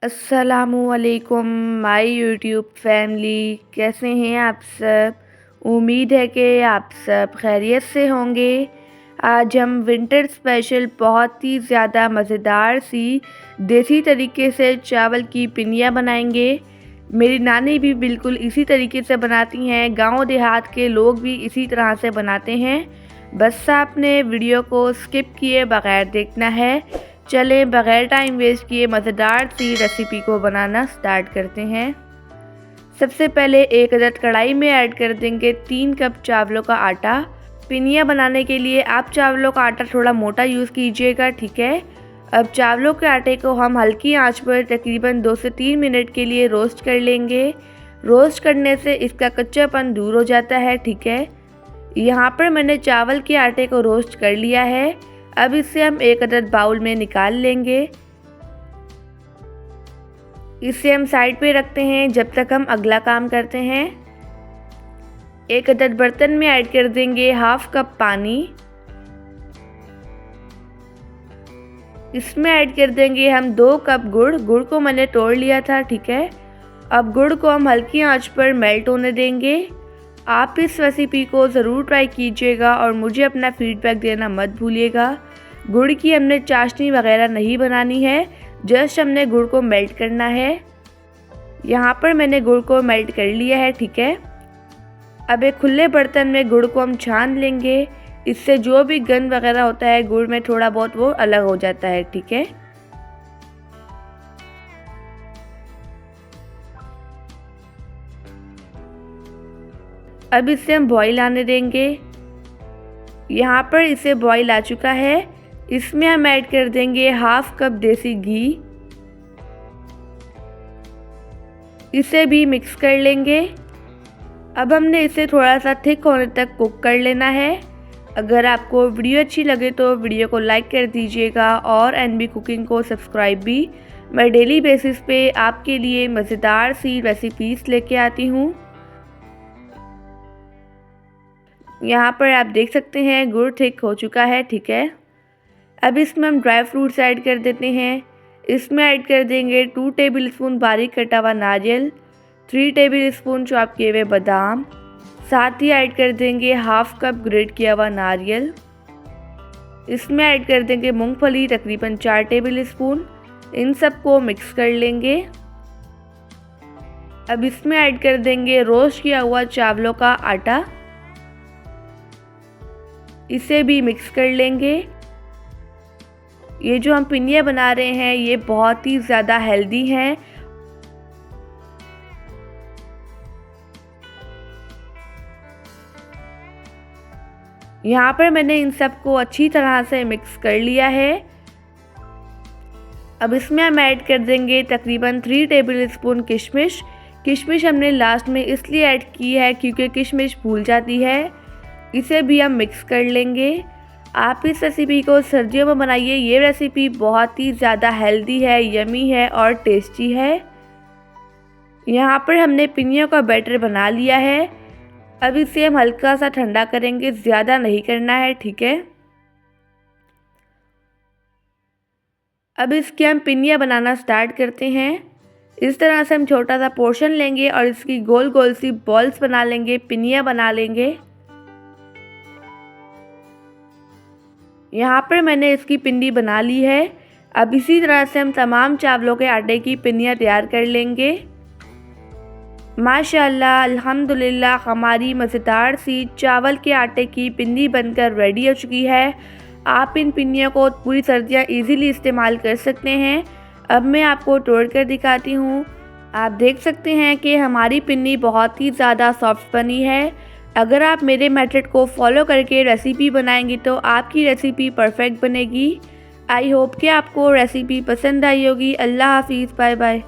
अस्सलामुअलैकुम my YouTube family, कैसे हैं आप सब। उम्मीद है कि आप सब खैरियत से होंगे। आज हम विंटर स्पेशल बहुत ही ज़्यादा मज़ेदार सी देसी तरीके से चावल की पिनिया बनाएंगे। मेरी नानी भी बिल्कुल इसी तरीके से बनाती हैं, गांव देहात के लोग भी इसी तरह से बनाते हैं। बस आपने वीडियो को स्किप किए बगैर देखना है। चलें बग़ैर टाइम वेस्ट किए मज़ेदार सी रेसिपी को बनाना स्टार्ट करते हैं। सबसे पहले एक अदद कढ़ाई में ऐड कर देंगे 3 कप चावलों का आटा। पिनिया बनाने के लिए आप चावलों का आटा थोड़ा मोटा यूज़ कीजिएगा, ठीक है। अब चावलों के आटे को हम हल्की आंच पर तकरीबन 2 से 3 मिनट के लिए रोस्ट कर लेंगे। रोस्ट करने से इसका कच्चापन दूर हो जाता है, ठीक है। यहाँ पर मैंने चावल के आटे को रोस्ट कर लिया है। अब इसे हम एक अदद बाउल में निकाल लेंगे। इसे हम साइड पे रखते हैं जब तक हम अगला काम करते हैं। एक अदद बर्तन में ऐड कर देंगे हाफ कप पानी। इसमें ऐड कर देंगे हम 2 कप गुड़। गुड़ को मैंने तोड़ लिया था, ठीक है। अब गुड़ को हम हल्की आंच पर मेल्ट होने देंगे। आप इस रेसिपी को ज़रूर ट्राई कीजिएगा और मुझे अपना फीडबैक देना मत भूलिएगा। गुड़ की हमने चाशनी वगैरह नहीं बनानी है, जस्ट हमने गुड़ को मेल्ट करना है। यहाँ पर मैंने गुड़ को मेल्ट कर लिया है, ठीक है। अब एक खुले बर्तन में गुड़ को हम छान लेंगे। इससे जो भी गंद वगैरह होता है गुड़ में थोड़ा बहुत वो अलग हो जाता है, ठीक है। अब इसे हम बॉईल आने देंगे। यहाँ पर इसे बॉईल आ चुका है। इसमें हम ऐड कर देंगे हाफ कप देसी घी। इसे भी मिक्स कर लेंगे। अब हमने इसे थोड़ा सा थिक होने तक कुक कर लेना है। अगर आपको वीडियो अच्छी लगे तो वीडियो को लाइक कर दीजिएगा और एनबी कुकिंग को सब्सक्राइब भी। मैं डेली बेसिस पे आपके लिए मज़ेदार सी रेसिपीज़ लेके आती हूँ। यहाँ पर आप देख सकते हैं गुड़ थिक हो चुका है, ठीक है। अब इसमें हम ड्राई फ्रूट्स ऐड कर देते हैं। इसमें ऐड कर देंगे 2 टेबलस्पून बारीक कटा हुआ नारियल, 3 टेबलस्पून चॉप किए हुए बादाम, साथ ही ऐड कर देंगे हाफ कप ग्रेट किया हुआ नारियल। इसमें ऐड कर देंगे मूंगफली तकरीबन 4 टेबलस्पून। इन सबको मिक्स कर लेंगे। अब इसमें ऐड कर देंगे रोस्ट किया हुआ चावलों का आटा। इसे भी मिक्स कर लेंगे। ये जो हम पिनिया बना रहे हैं ये बहुत ही ज़्यादा हेल्दी हैं। यहाँ पर मैंने इन सबको अच्छी तरह से मिक्स कर लिया है। अब इसमें हम ऐड कर देंगे तकरीबन 3 टेबलस्पून किशमिश। किशमिश हमने लास्ट में इसलिए ऐड की है क्योंकि किशमिश भूल जाती है। इसे भी हम मिक्स कर लेंगे। आप इस रेसिपी को सर्दियों में बनाइए। ये रेसिपी बहुत ही ज़्यादा हेल्दी है, यमी है और टेस्टी है। यहाँ पर हमने पिनियों का बैटर बना लिया है। अब इसे हम हल्का सा ठंडा करेंगे, ज़्यादा नहीं करना है, ठीक है। अब इसके हम पिनिया बनाना स्टार्ट करते हैं। इस तरह से हम छोटा सा पोर्शन लेंगे और इसकी गोल गोल सी बॉल्स बना लेंगे, पिनिया बना लेंगे। यहाँ पर मैंने इसकी पिंडी बना ली है। अब इसी तरह से हम तमाम चावलों के आटे की पिनियाँ तैयार कर लेंगे। माशाअल्लाह अल्हम्दुलिल्लाह हमारी मज़ेदार सी चावल के आटे की पिंडी बनकर रेडी हो चुकी है। आप इन पिनियों को पूरी सर्दियाँ इजीली इस्तेमाल कर सकते हैं। अब मैं आपको तोड़ कर दिखाती हूँ। आप देख सकते हैं कि हमारी पिन्नी बहुत ही ज़्यादा सॉफ्ट बनी है। अगर आप मेरे मेथड को फॉलो करके रेसिपी बनाएंगी तो आपकी रेसिपी परफेक्ट बनेगी। आई होप कि आपको रेसिपी पसंद आई होगी। अल्लाह हाफिज़, बाय बाय।